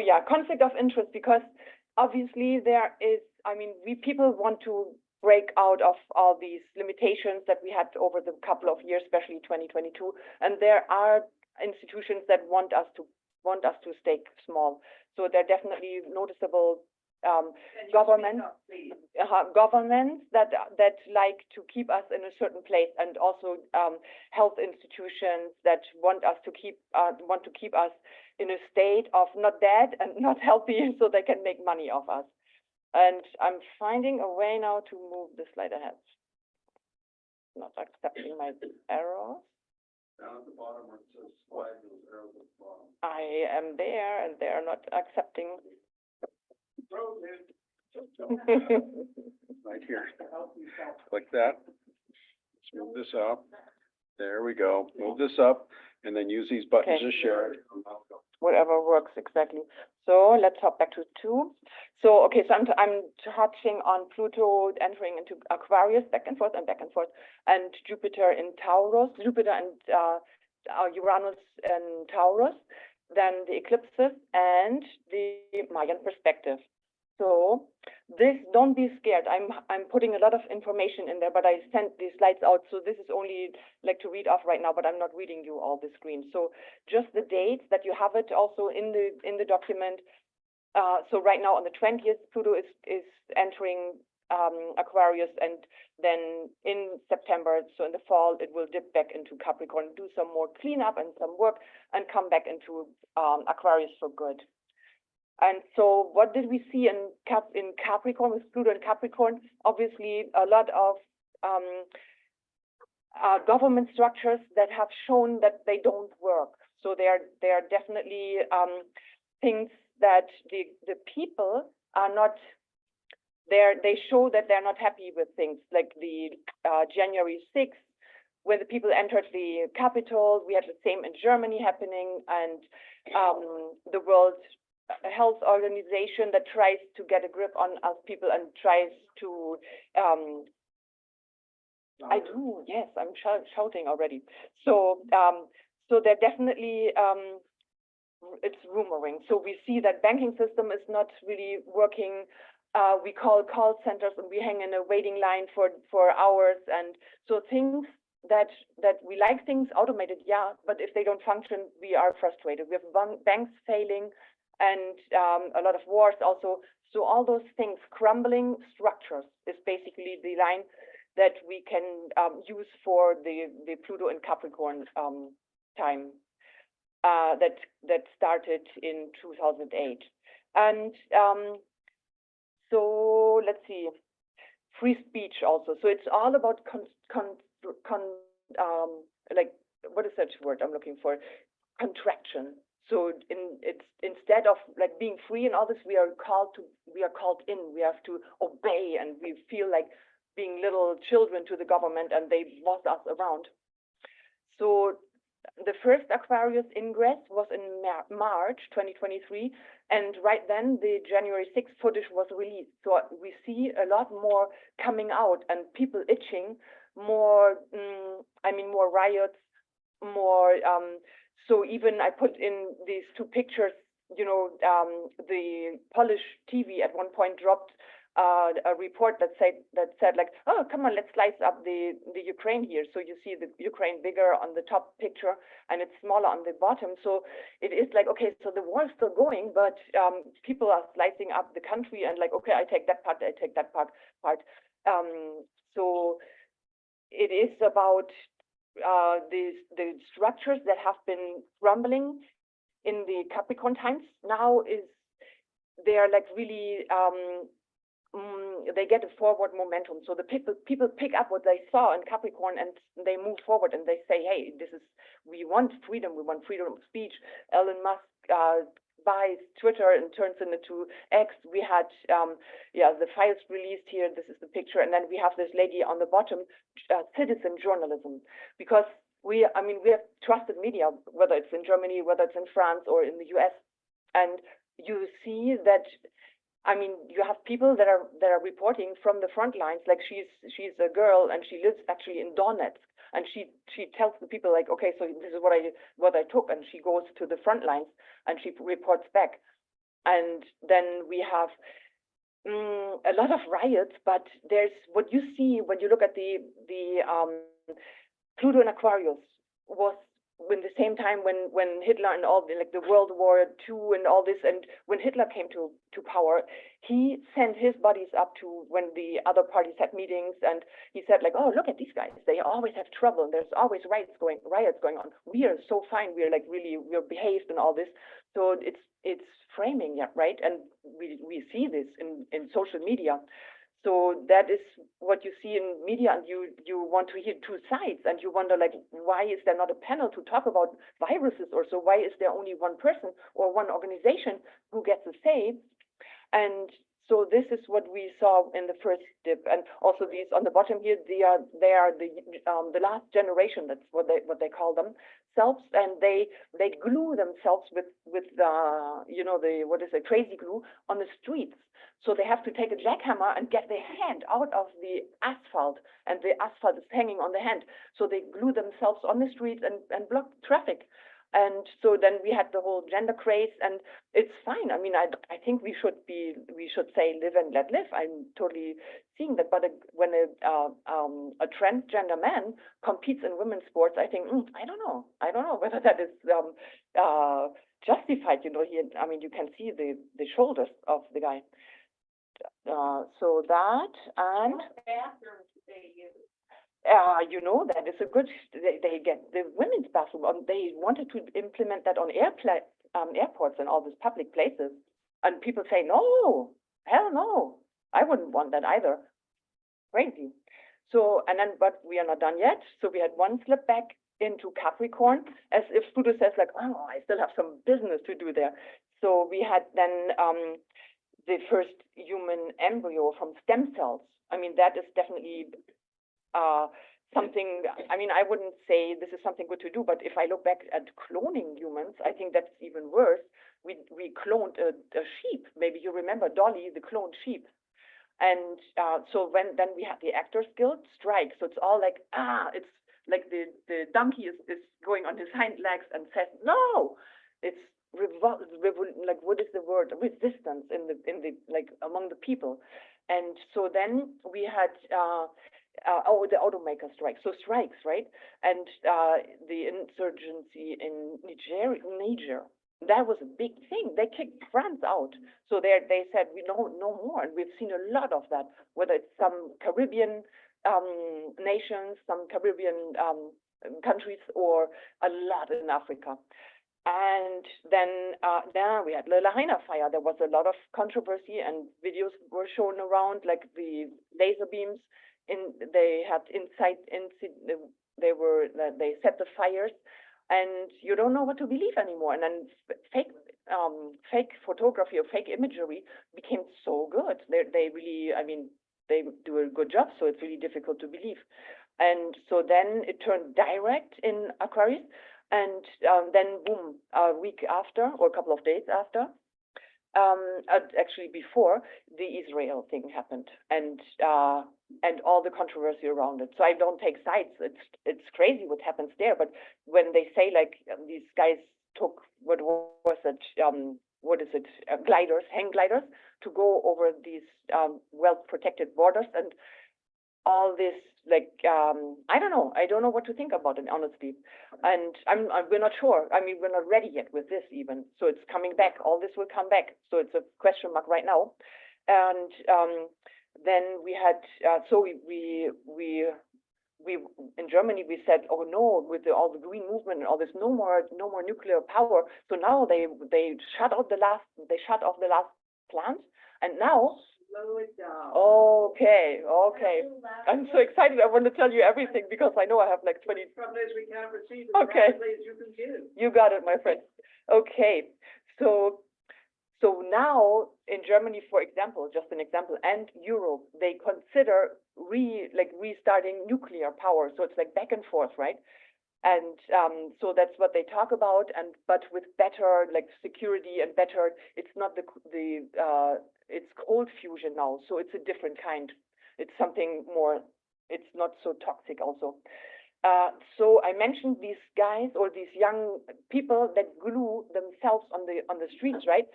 yeah, conflict of interest, because obviously there is, I mean, people want to break out of all these limitations that we had over the couple of years, especially 2022, and there are institutions that want us to stay small. So there are definitely noticeable governments that like to keep us in a certain place, and also health institutions that want to keep us in a state of not dead and not healthy, so they can make money off us. And I'm finding a way now to move the slide ahead. Not accepting my errors. Down at the bottom where it says slide, those arrows at the bottom. I am there, and they are not accepting. Right here. Click that. Let's move this up. There we go. Move this up, and then use these buttons to share it. Whatever works exactly. So let's hop back to 2. So okay, so I'm touching on Pluto entering into Aquarius, back and forth, and Jupiter in Taurus, Jupiter and Uranus in Taurus, then the eclipses and the Mayan perspective. So this, don't be scared. I'm putting a lot of information in there, but I sent these slides out, so this is only like to read off right now, but I'm not reading you all the screen. So just the dates that you have it also in the document. So right now on the 20th, Pluto is entering Aquarius, and then in September, so in the fall, it will dip back into Capricorn, do some more cleanup and some work, and come back into Aquarius for good. And so what did we see in Capricorn, with Pluto and Capricorn? Obviously, a lot of government structures that have shown that they don't work. So they are definitely things that the people are not there. They show that they're not happy with things, like the January 6th, when the people entered the Capitol. We had the same in Germany happening, and the World Health Organization that tries to get a grip on us people and tries to I'm shouting already. So so they're definitely it's rumoring. So we see that banking system is not really working. We call centers and we hang in a waiting line for hours, and so things that we like things automated, yeah, but if they don't function, we are frustrated. We have banks failing, and a lot of wars also. So all those things, crumbling structures, is basically the line that we can use for the Pluto and Capricorn time that started in 2008. And so let's see, free speech also. So it's all about like, what is that word I'm looking for? Contraction. So it's instead of like being free and all this, we are called in. We have to obey, and we feel like being little children to the government, and they boss us around. So the first Aquarius ingress was in March 2023, and right then the January 6th footage was released. So we see a lot more coming out, and people itching more. More riots, more. So even I put in these 2 pictures. The Polish TV at one point dropped a report that said like, oh, come on, let's slice up the Ukraine here. So you see the Ukraine bigger on the top picture, and it's smaller on the bottom. So it is like, okay, so the war is still going, but people are slicing up the country, and like, okay, I take that part, I take that part. So it is about the structures that have been crumbling in the Capricorn times. Now they are like really they get a forward momentum. So the people pick up what they saw in Capricorn, and they move forward, and they say, hey, we want freedom of speech. Elon Musk buys Twitter and turns it into X. We had the files released here. This is the picture, and then we have this lady on the bottom, citizen journalism, because we have trusted media, whether it's in Germany, whether it's in France or in the US, and you see that. You have people that are reporting from the front lines. Like she's a girl, and she lives actually in Donetsk, and she tells the people like, okay, so this is what I took, and she goes to the front lines and she reports back. And then we have a lot of riots, but there's what you see when you look at the Pluto and Aquarius was when the same time when Hitler and all the, like the World War II and all this, and when Hitler came to power, he sent his buddies up to when the other parties had meetings, and he said like, oh, look at these guys, they always have trouble, and there's always riots going on. We are so fine, we're like really, we're behaved and all this. So it's framing, yeah, right? And we see this in social media. So that is what you see in media, and you want to hear two sides, and you wonder like, why is there not a panel to talk about viruses or so? Why is there only one person or one organization who gets a say? And so this is what we saw in the first dip, and also these on the bottom here, they are the last generation. That's what they call themselves, and they glue themselves with you know, the what is it, crazy glue on the streets. So they have to take a jackhammer and get their hand out of the asphalt, and the asphalt is hanging on the hand. So they glue themselves on the streets and block traffic. And so then we had the whole gender craze, and it's fine. I mean, I think we should say live and let live. I'm totally seeing that. But when a transgender man competes in women's sports, I think I don't know whether that is justified. You know, I mean, you can see the shoulders of the guy. So that, and you know, that is a good, they get the women's bathroom. They wanted to implement that on airports and all these public places. And people say, no, hell no, I wouldn't want that either. Crazy. So, and then, but we are not done yet. So we had one slip back into Capricorn, as if Pluto says like, oh, I still have some business to do there. So we had then the first human embryo from stem cells. I mean, that is definitely something, I mean, I wouldn't say this is something good to do, but if I look back at cloning humans, I think that's even worse. We cloned a sheep. Maybe you remember Dolly, the cloned sheep. And so then we had the Actors Guild strike. So it's all like, it's like the donkey is going on his hind legs and says, no, it's like, what is the word? Resistance in the like among the people. And so then we had the automaker strike. So strikes, right? And the insurgency in Niger. That was a big thing. They kicked France out. So they said, we know no more. And we've seen a lot of that, whether it's some Caribbean nations, some Caribbean countries, or a lot in Africa. And then we had the Lahaina fire. There was a lot of controversy, and videos were shown around, like the laser beams. They set the fires, and you don't know what to believe anymore. And then fake photography or fake imagery became so good. They really, I mean, they do a good job. So it's really difficult to believe. And so then it turned direct in Aquarius. And then, boom, a week after, or a couple of days after, actually before, the Israel thing happened, and all the controversy around it. So I don't take sides. It's crazy what happens there. But when they say like these guys took what was it? What is it? Gliders, hang gliders, to go over these well-protected borders, and all this, like, I don't know what to think about it, honestly. And we're not sure. I mean, we're not ready yet with this even. So it's coming back. All this will come back. So it's a question mark right now. And then we had, so we in Germany, we said, oh no, with all the green movement and all this, no more nuclear power. So now they shut off the last plant, and now. Slow it down. Okay. I'm so excited. I want to tell you everything because I know I have like 20. Some days we can't proceed as rapidly as you can give. You got it, my friend. Okay. So now in Germany, for example, just an example, and Europe, they consider restarting nuclear power. So it's like back and forth, right? And so that's what they talk about, but with better like security and better. It's not it's cold fusion now, so it's a different kind. It's something more. It's not so toxic also. So I mentioned these guys or these young people that glue themselves on the streets, right?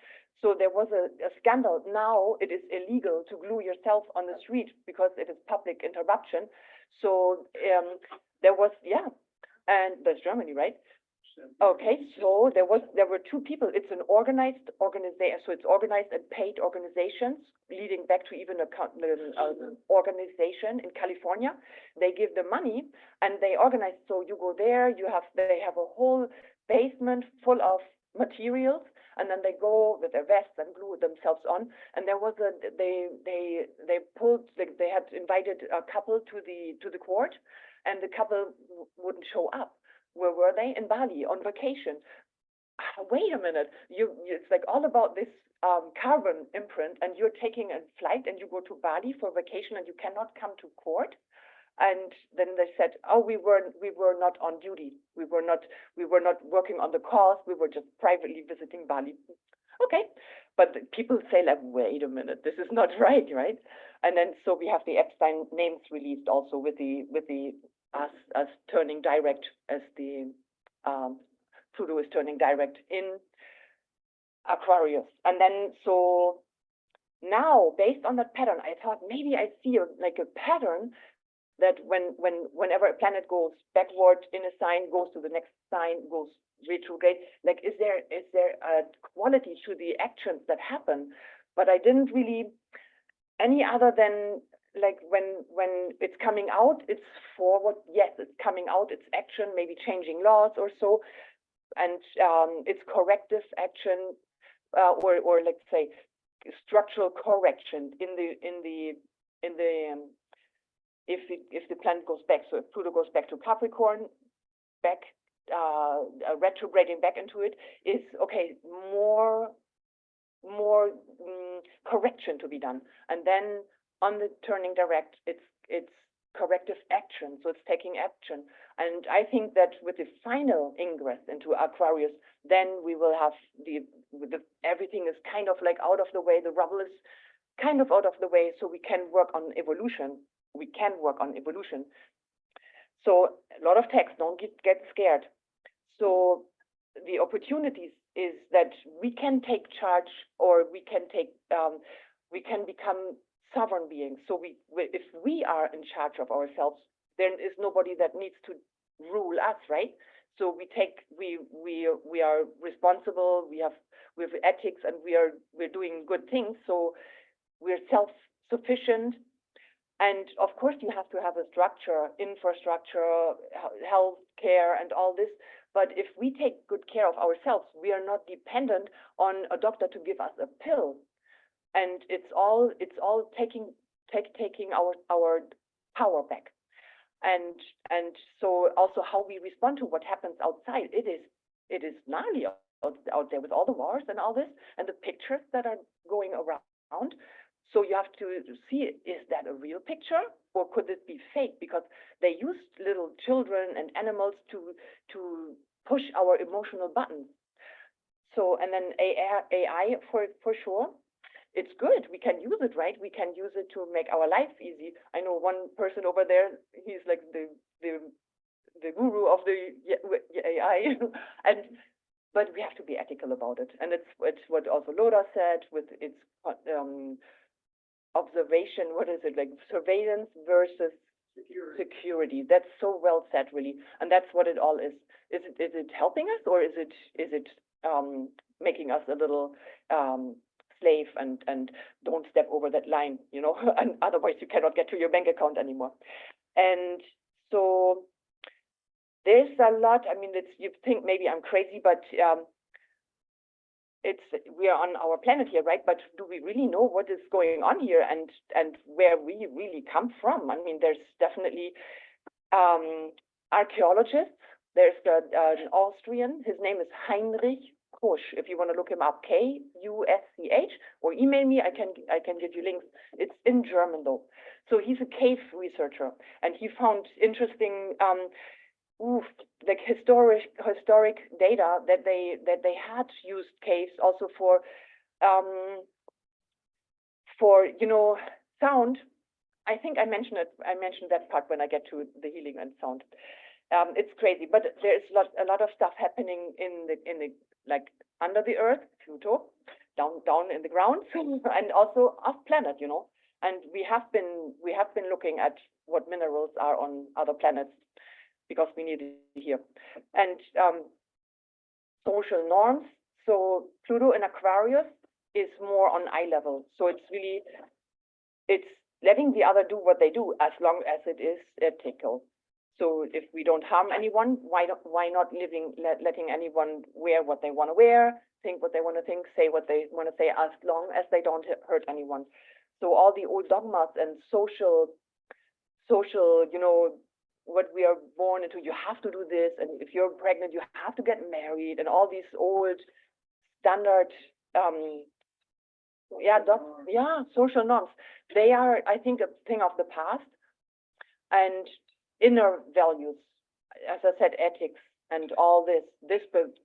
So there was a scandal. Now it is illegal to glue yourself on the street because it is public interruption. So there was, yeah, and that's Germany, right? Okay, so there were two people. It's an organized organization, so it's organized and paid organizations, leading back to even an organization in California. They give the money and they organize. So you go there, they have a whole basement full of materials, and then they go with their vests and glue themselves on. And there was they had invited a couple to the court, and the couple wouldn't show up. Where were they? In Bali on vacation. Wait a minute, it's like all about this carbon imprint, and you're taking a flight and you go to Bali for vacation and you cannot come to court. And then they said, oh, we were not on duty. We were not working on the cause. We were just privately visiting Bali. Okay, but people say like, wait a minute, this is not right, right? And then so we have the Epstein names released also with the us turning direct as the Pluto is turning direct in Aquarius. And then so now, based on that pattern, I thought maybe I see a pattern that whenever a planet goes backward in a sign, goes to the next sign, goes retrograde, like is there a quality to the actions that happen? But I didn't really any other than like when it's coming out, it's forward. Yes, it's coming out. It's action, maybe changing laws or so, and it's corrective action, or let's say structural correction in the if the planet goes back. So if Pluto goes back to Capricorn, back retrograding back into it, is okay. More correction to be done, and then on the turning direct, it's corrective action, so it's taking action. And I think that with the final ingress into Aquarius, then we will have everything is kind of like out of the way, the rubble is kind of out of the way, so we can work on evolution. So a lot of text, don't get scared. So the opportunities is that we can take charge, or we can become sovereign beings. So if we are in charge of ourselves, there is nobody that needs to rule us, right? So we are responsible. We have ethics, and we're doing good things. So we're self-sufficient, and of course you have to have a structure, infrastructure, health care, and all this. But if we take good care of ourselves, we are not dependent on a doctor to give us a pill. And it's all taking our power back, and so also how we respond to what happens outside. It is gnarly out there with all the wars and all this, and the pictures that are going around. So you have to see, is that a real picture, or could it be fake? Because they used little children and animals to push our emotional buttons. So, and then AI for sure. It's good. We can use it, right? We can use it to make our life easy. I know one person over there. He's like the guru of the AI, but we have to be ethical about it. And it's what also Loda said with its observation. What is it, like surveillance versus security? That's so well said, really. And that's what it all is. Is it helping us, or is it making us a little slave and don't step over that line, and otherwise you cannot get to your bank account anymore. And so there's a lot. I mean, you think maybe I'm crazy, but we are on our planet here, right? But do we really know what is going on here and where we really come from? I mean, there's definitely archaeologists. There's an Austrian. His name is Heinrich. If you want to look him up, Kusch, or email me, I can give you links. It's in German though. So he's a cave researcher, and he found interesting, like historic data that they had used caves also for sound. I think I mentioned it. I mentioned that part when I get to the healing and sound. It's crazy, but there's a lot of stuff happening in the like under the earth, Pluto, down in the ground, and also off planet, you know. And we have been looking at what minerals are on other planets because we need it here. And social norms. So Pluto in Aquarius is more on eye level. So it's letting the other do what they do as long as it is ethical. So if we don't harm anyone, why not letting anyone wear what they want to wear, think what they want to think, say what they want to say, as long as they don't hurt anyone. So all the old dogmas and social, you know, what we are born into, you have to do this, and if you're pregnant, you have to get married, and all these old standard, social norms. They are, I think, a thing of the past. And inner values, as I said, ethics and all this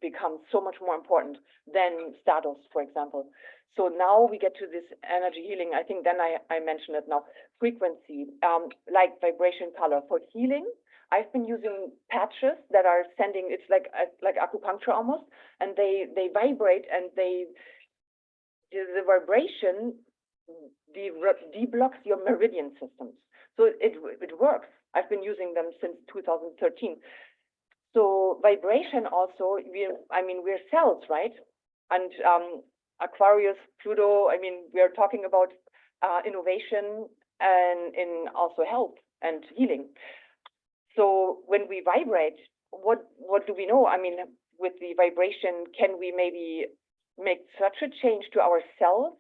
becomes so much more important than status, for example. So now we get to this energy healing. I think then I mentioned it now. Frequency, like vibration color. For healing, I've been using patches that are sending, it's like acupuncture almost, and they vibrate, and the vibration deblocks your meridian systems. So it works. I've been using them since 2013. So vibration also, we're cells, right? And Aquarius, Pluto, we're talking about innovation and in also health and healing. So when we vibrate, what do we know? With the vibration, can we maybe make such a change to our cells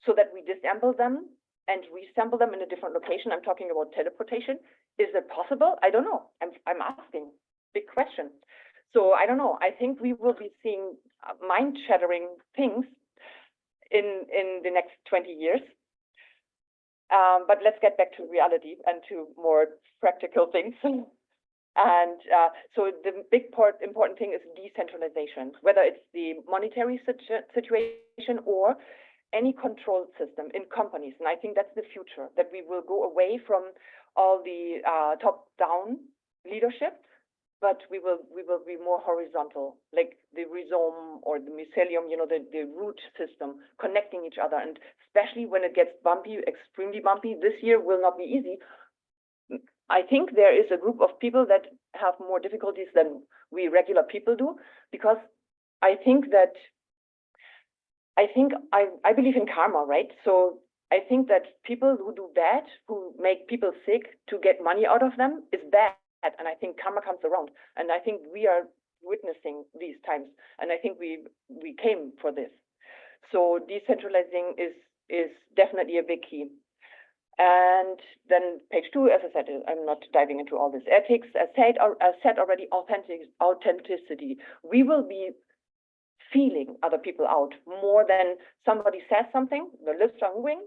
so that we disassemble them and reassemble them in a different location? I'm talking about teleportation. Is it possible? I don't know. I'm asking. Big question. So I don't know. I think we will be seeing mind-shattering things in the next 20 years. But let's get back to reality and to more practical things. And so the important thing is decentralization, whether it's the monetary situation or any control system in companies. And I think that's the future, that we will go away from all the top-down leadership, but we will be more horizontal, like the rhizome or the mycelium, the root system, connecting each other. And especially when it gets bumpy, extremely bumpy, this year will not be easy. I think there is a group of people that have more difficulties than we regular people do, because I believe in karma, right? So I think that people who do bad, who make people sick to get money out of them, is bad. And I think karma comes around. And I think we are witnessing these times. And I think we came for this. So decentralizing is definitely a big key. And then page 2, as I said, I'm not diving into all this. Ethics, as said already, authenticity. We will be feeling other people out more than somebody says something, the lips are moving.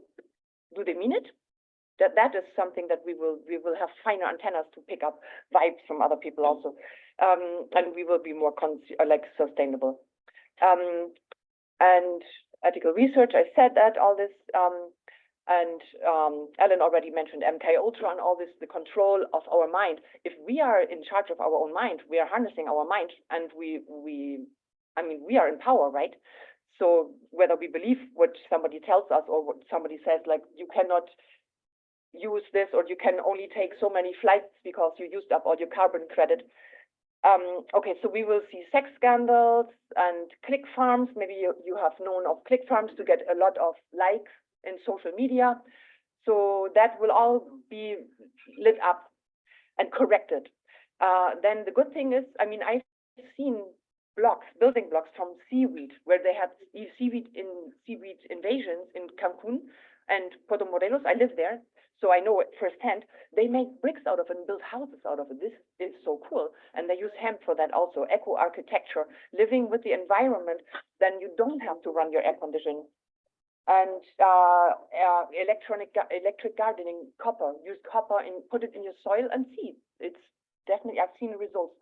Do they mean it? That is something that we will have finer antennas to pick up vibes from other people also, and we will be more sustainable. And ethical research, I said that all this, and Ellen already mentioned MK Ultra and all this, the control of our mind. If we are in charge of our own mind, we are harnessing our mind, and we are in power, right? So whether we believe what somebody tells us or what somebody says, like you cannot use this, or you can only take so many flights because you used up all your carbon credit. Okay, so we will see sex scandals and click farms. Maybe you have known of click farms to get a lot of likes in social media. So that will all be lit up and corrected. Then the good thing is, I've seen building blocks from seaweed, where they had seaweed invasions in Cancun and Puerto Morelos. I live there, so I know it firsthand. They make bricks out of it and build houses out of it. This is so cool. And they use hemp for that also. Eco-architecture, living with the environment, then you don't have to run your air conditioning. And electric gardening, copper. Use copper and put it in your soil and see. It's definitely, I've seen the results.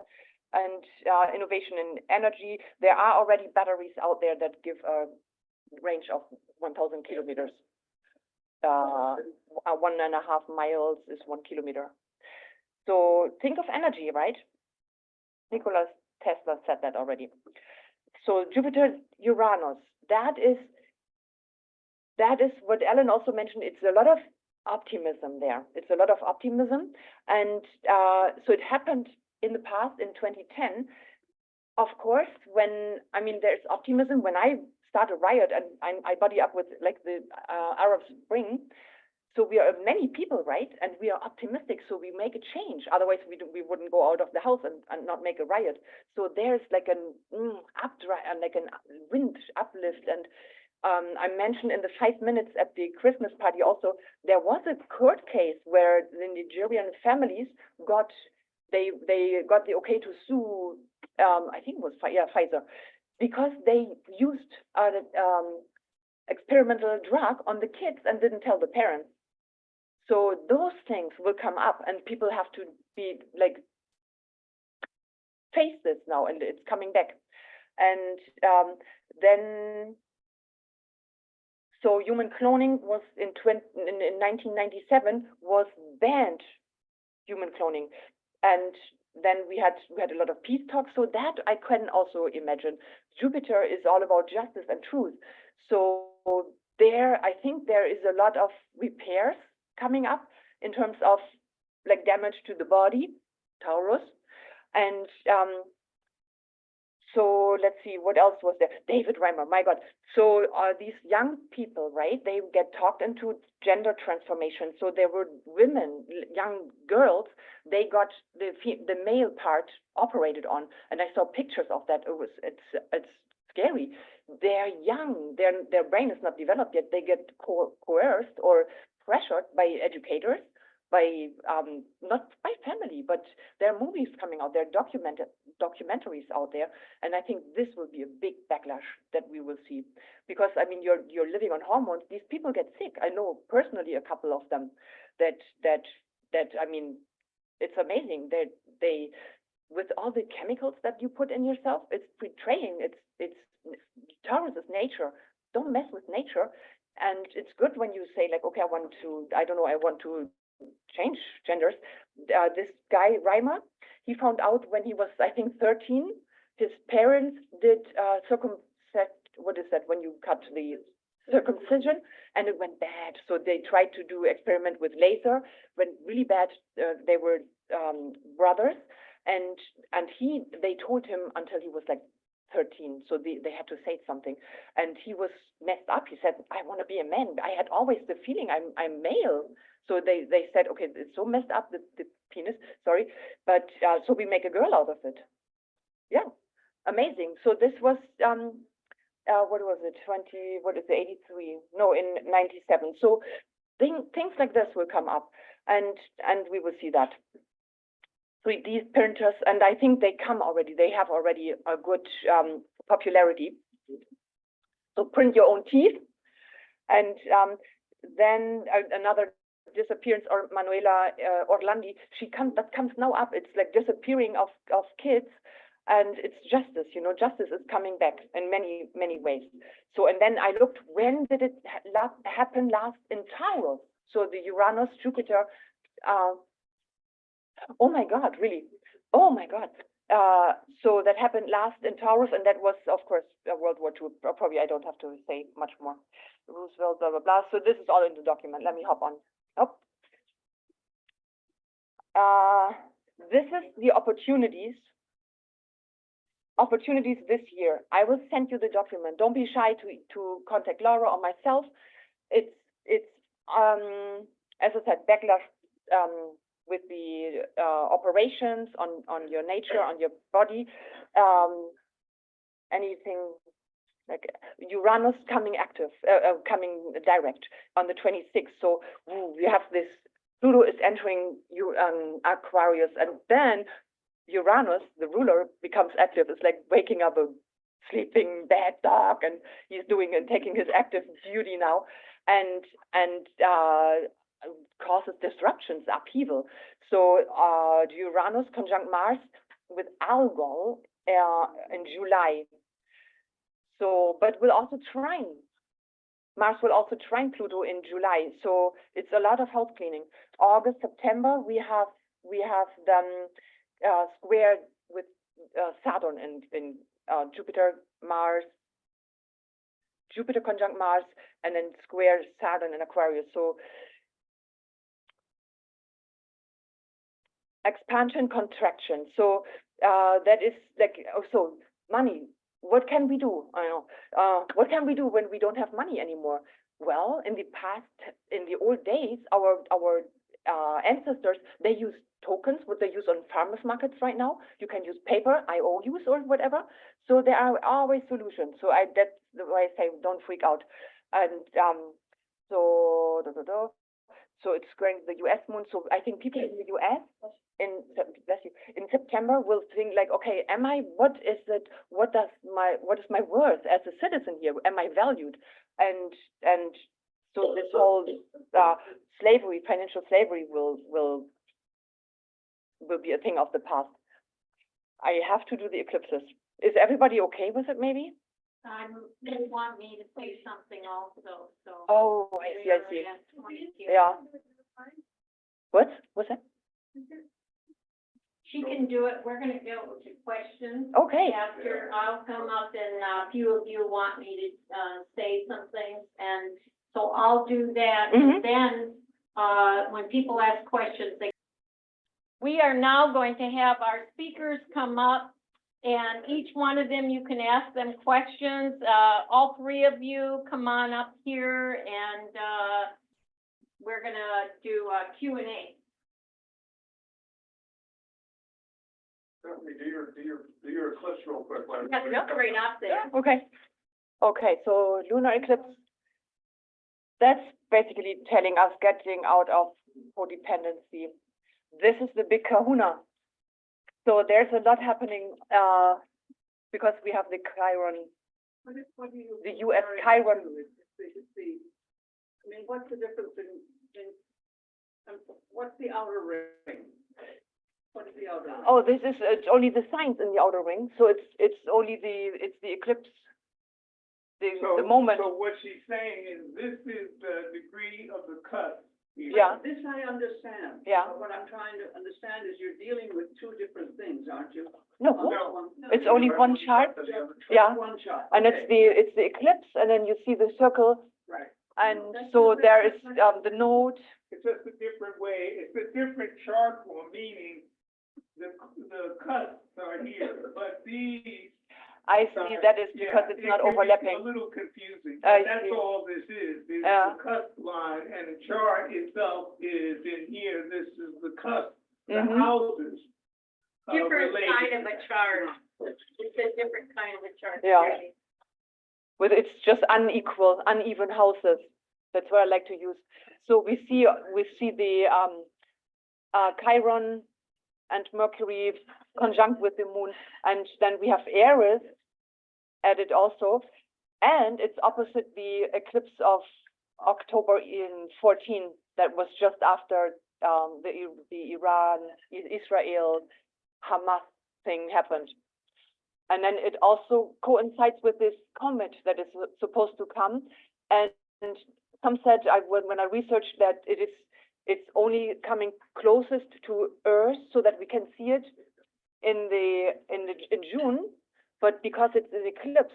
And innovation in energy. There are already batteries out there that give a range of 1,000 kilometers. 1.5 miles is 1 kilometer. So think of energy, right? Nikola Tesla said that already. So Jupiter-Uranus, that is what Ellen also mentioned. It's a lot of optimism there. It's a lot of optimism. And so it happened in the past, in 2010. Of course, there's optimism. When I start a riot and I body up with like the Arab Spring, so we are many people, right? And we are optimistic, so we make a change. Otherwise, we wouldn't go out of the house and not make a riot. So there's like an like an wind uplift. And I mentioned in the 5 minutes at the Christmas party also, there was a court case where the Nigerian families got the okay to sue. I think it was Pfizer, because they used experimental drug on the kids and didn't tell the parents. So those things will come up, and people have to be like face this now, and it's coming back. And then, so human cloning was in 1997 was banned, human cloning, and then we had a lot of peace talks. So that I can also imagine. Jupiter is all about justice and truth. So there, I think there is a lot of repairs coming up in terms of like damage to the body, Taurus. And so let's see, what else was there? David Reimer, my God. So these young people, right, they get talked into gender transformation. So there were women, young girls, they got the male part operated on. And I saw pictures of that. It's scary. They're young, their brain is not developed yet. They get coerced or pressured by educators, by not by family, but there are movies coming out, there are documentaries out there, and I think this will be a big backlash that we will see, because I mean you're living on hormones. These people get sick. I know personally a couple of them that I mean, it's amazing. They with all the chemicals that you put in yourself, it's betraying. It's Taurus is nature. Don't mess with nature. And it's good when you say like, okay, I want to change genders. This guy, Reimer, he found out when he was, I think, 13, his parents did what is that, when you cut the circumcision, and it went bad. So they tried to do experiment with laser, went really bad. They were brothers, and they told him until he was like 13, so they had to say something, and he was messed up. He said, I want to be a man. I had always the feeling I'm male. So they said, okay, it's so messed up, the penis, sorry, but so we make a girl out of it. Yeah, amazing. So this was what was it, 83? No, in 97. So things like this will come up, and we will see that. 3D printers, and I think they come already. They have already a good popularity. So print your own teeth, and then another disappearance, or Manuela Orlandi. That comes now up. It's like disappearing of kids, and it's justice. You know, justice is coming back in many ways. So, and then I looked, when did it happen last in Taurus? So the Uranus, Jupiter. Oh my God, really? Oh my God. So that happened last in Taurus, and that was, of course, World War II. Probably I don't have to say much more. Roosevelt, blah, blah, blah. So this is all in the document. Let me hop on. This is the opportunities this year. I will send you the document. Don't be shy to contact Laura or myself. It's as I said, backlash with the operations on your nature, on your body, anything like Uranus coming active, coming direct on the 26th. So we have this, Pluto is entering Aquarius, and then Uranus, the ruler, becomes active. It's like waking up a sleeping bad dog, and he's taking his active duty now, and causes disruptions, upheaval. So Uranus conjunct Mars with Algol in July. So, but will also trine. Mars will also trine Pluto in July. So it's a lot of house cleaning. August, September, we have them squared with Saturn in Jupiter, Mars, Jupiter conjunct Mars, and then square Saturn in Aquarius. So expansion, contraction. So that is like, so money. What can we do? I know. What can we do when we don't have money anymore? Well, in the past, in the old days, our ancestors, they used tokens, what they use on farmers markets right now. You can use paper, IOUs or whatever. So there are always solutions. So that's the way I say, don't freak out. And so it's going to the U.S. moon. So I think people in the U.S. in September will think like, okay, what is my worth as a citizen here? Am I valued? And so this whole slavery, financial slavery will be a thing of the past. I have to do the eclipses. Is everybody okay with it, maybe? They want me to say something also, so. Oh, I see. Yeah. What's that? She can do it. We're gonna go to questions. Okay. After, I'll come up and a few of you want me to, say something, and so I'll do that. Mhm. And then, when people ask questions, we are now going to have our speakers come up, and each one of them, you can ask them questions. All three of you come on up here, and, we're gonna do a Q&A. Do your eclipse real quick. Yeah, look right up there. Okay, so lunar eclipse, that's basically telling us getting out of codependency. This is the big kahuna. So there's a lot happening because we have the Chiron, the US Chiron. I mean, what's the difference in what's the outer ring? What is the outer ring? Oh, this is it's only the signs in the outer ring. So it's only the eclipse, the moment. So what she's saying is this is the degree of the cusp. Yeah. This I understand. Yeah. But what I'm trying to understand is you're dealing with two different things, aren't you? No, it's only one chart. Yeah. One chart. And it's the eclipse, and then you see the circle, Right. and so there is the node. It's just a different way, it's a different chart form, meaning the cusps are here, but these. I see that is because it's not It can be overlapping. a little confusing, I but that's see. all this is the cusp line, and the chart itself is in here, this is the cusp, the Mhm. houses. Different related. kind of a chart. It's a different kind of a chart. Yeah. With it's just uneven houses. That's what I like to use. So we see the Chiron and Mercury conjunct with the moon, and then we have Aries added also, and it's opposite the eclipse of October in 14 that was just after the Israel Hamas thing happened. And then it also coincides with this comet that is supposed to come. And some said, when I researched that it's only coming closest to Earth so that we can see it in June, but because it's an eclipse,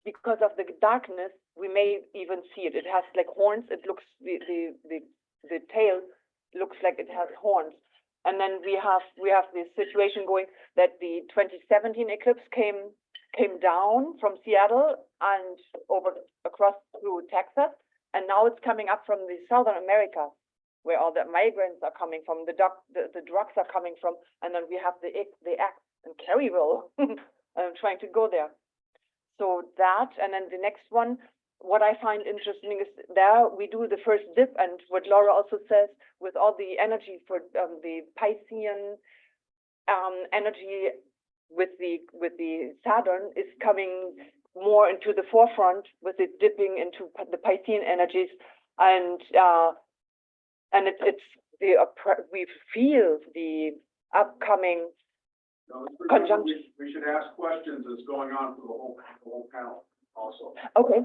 because of the darkness, we may even see it. It has like horns. It looks the tail looks like it has horns. And then we have this situation going that the 2017 eclipse came down from Seattle and across through Texas, and now it's coming up from the Southern America, where all the migrants are coming from, the drugs are coming from, and then we have the axe in Caryville. I'm trying to go there. So that, and then the next one, what I find interesting is there we do the first dip, and what Laura also says, with all the energy for the Piscean energy with the Saturn is coming more into the forefront with it dipping into the Piscean energies, and we feel the upcoming conjunction. We should ask questions that's going on for the whole panel also. Okay.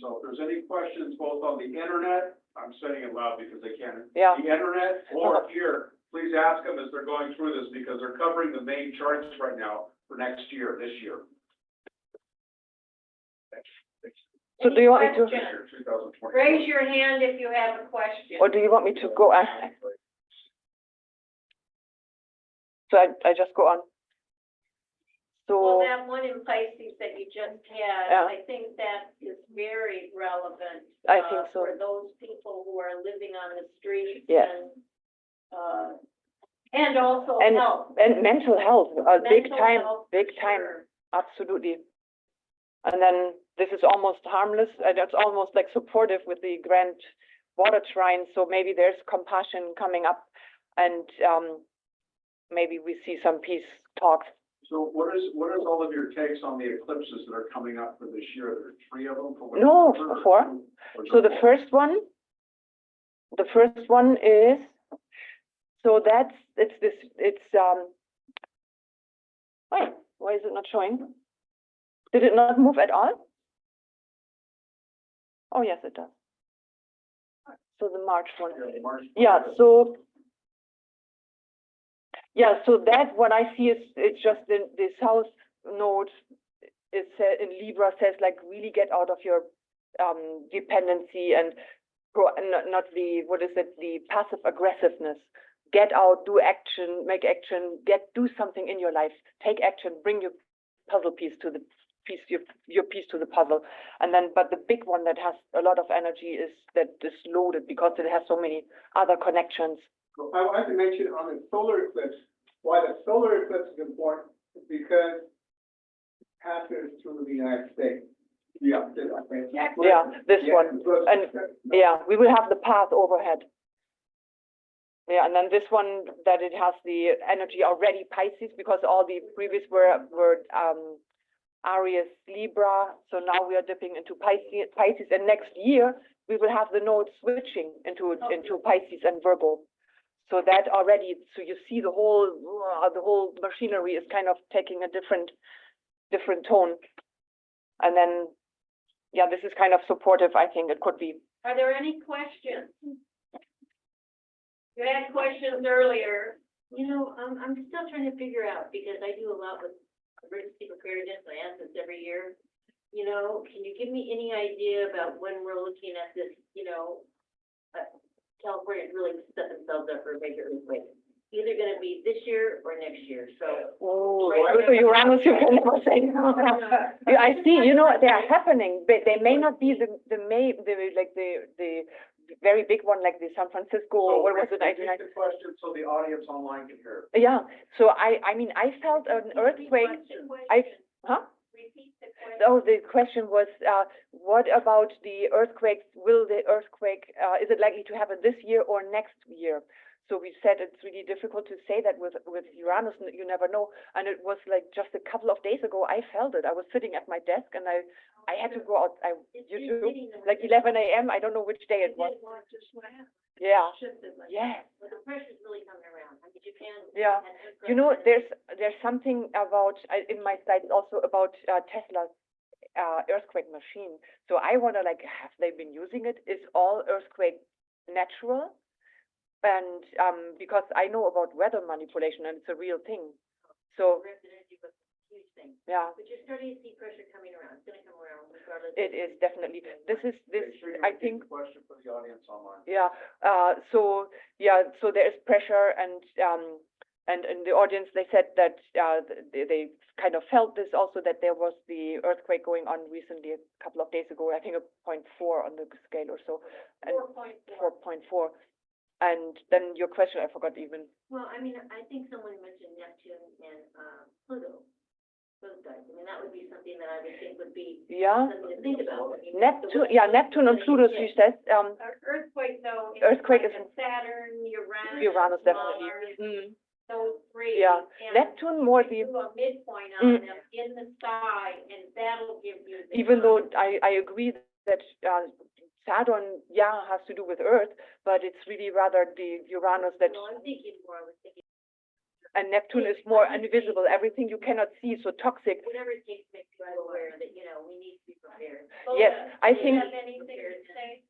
So if there's any questions both on the internet, I'm saying it loud because they can't. Yeah. The internet or here, please ask them as they're going through this because they're covering the main charts right now. for next year, this year. So do you want me to, Questions? 2020. Raise your hand if you have a question. or do you want me to go? So I just go on. Well, So, that one in Pisces that you just had, Yeah. I think that is very relevant. I think so. For those people who are living on the streets. Yes. And also And- health. and mental health, big Mental time, health, big for time. sure. Absolutely. And then this is almost harmless, and it's almost like supportive with the grand water trine, so maybe there's compassion coming up, and maybe we see some peace talks. So what is all of your takes on the eclipses that are coming up for this year? There are 3 of them? For what- No, or 4. 2, or So the just first one is, so wait, why is it not showing? Did it not move at all? Oh, yes, it does. So the March one. Yeah, March. So that what I see is, it's just the south node is in Libra says like really get out of your dependency and not the, what is it, the passive aggressiveness. Get out, do action, make action, do something in your life, take action, bring your puzzle piece to the piece, your piece to the puzzle. And then, but the big one that has a lot of energy is that is loaded because it has so many other connections. I wanted to mention on the solar eclipse, why the solar eclipse is important is because it passes through the United States. Yeah. Yeah, this one. And yeah, we will have the path overhead. Yeah, and then this one that it has the energy already Pisces because all the previous were Aries, Libra. So now we are dipping into Pisces, and next year we will have the nodes switching into Pisces and Virgo. So that already, so you see the whole machinery is kind of taking a different tone. And then, yeah, this is kind of supportive. I think it could be. Are there any questions? You had questions earlier. You know, I'm still trying to figure out, because I do a lot with emergency preparedness, I ask this every year. You know, can you give me any idea about when we're looking at this, California is really set themselves up for a major earthquake? Either gonna be this year or next year, so. Oh, Pluto-Uranus, you can never say no. Yeah, I see, they are happening, but they may not be the very big one, like the San Francisco, what was it, Repeat the question so the audience online can hear. Yeah, so I mean, I felt an earthquake, huh? Repeat the question. Oh, the question was, what about the earthquakes? Will the earthquake, is it likely to happen this year or next year? So we said it's really difficult to say that with Uranus, you never know. And it was like just a couple of days ago, I felt it. I was sitting at my desk and I had to go out. Like 11 a.m. I don't know which day it was. Yeah. Yeah. But the pressure's really coming around. I mean, Japan. Yeah. There's something about, in my slides also about Tesla's earthquake machine. So I wonder, like, have they been using it? Is all earthquake natural? And because I know about weather manipulation and it's a real thing. So Energy was a huge thing. yeah, But you're starting to see pressure coming around. It's gonna come around regardless. it is definitely. This I think. Question for the audience online. Yeah. So there is pressure, and in the audience they said that they kind of felt this also, that there was the earthquake going on recently a couple of days ago. I think a 0.4 on the scale or so. 4.4. And then your question, I forgot even. Well, I mean, I think someone mentioned Neptune and Pluto, those guys. I mean, that would be something that I would think would be something to think about. I mean, Neptune and Pluto, she says. Earthquake though. Earthquake like is- a Saturn, Uranus. Uranus, definitely. Mars, those three. Yeah. And Neptune more the. do a midpoint on them in the sky, and that'll give you the. Even though I agree that Saturn, has to do with Earth, but it's really rather the Uranus that, No, I'm thinking more, I was thinking, and Neptune is more invisible, everything you cannot see, so toxic. whatever it takes to make you aware that, we need to be prepared. Yes, I Do you think. have anything to say?